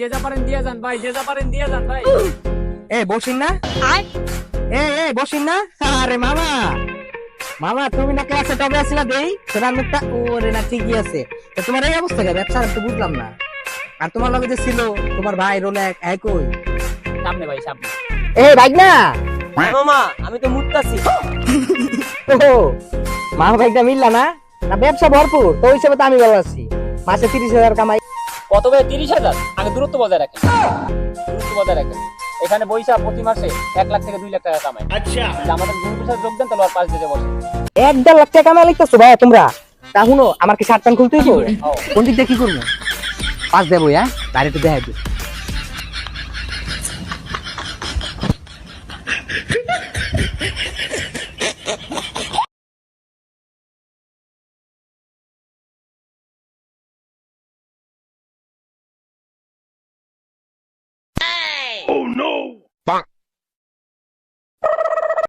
যে যা পারেন দিয়ে যান ভাই, যে যা পারেন দিয়ে যান ভাই। এ বসিন না এ বসিন না। আরে মামা, মামা তুমি না ক্লাসে টবে আসিলা দেই তোমার মুখটা ওরে না ঠিকই আছে। তো তোমার এই অবস্থা কেন ব্যবসা তো বুঝলাম না। আর তোমার লগে যে ছিল তোমার ভাই রোলেক একই। সামনে ভাই সামনে। এ ভাই না মামা আমি তো মুততাছি। ও মামা ভাইটা মিললা না না ব্যবসা ভরপুর তো হিসেবে তো আমি ভালো আছি। মাসে 30,000 কামাই। কত ভাই? 30,000। আগে দূরত্ব বজায় রাখেন, দূরত্ব বজায় রাখেন। এখানে বৈশা প্রতি মাসে 1 লাখ থেকে 2 লাখ টাকা কামাই। আচ্ছা আমাদের গ্রুপের সাথে যোগ দেন, তাহলে আর 5 দিতে বসে। 1-1.5 লাখ টাকা কামাই লিখতেছো ভাই তোমরা। তা শুনো আমার কি শার্ট প্যান্ট খুলতেই হবে? কোন দিক দিয়ে কি করবো? পাঁচ দেবো হ্যাঁ গাড়ি তো দেখাই দিই। Oh no!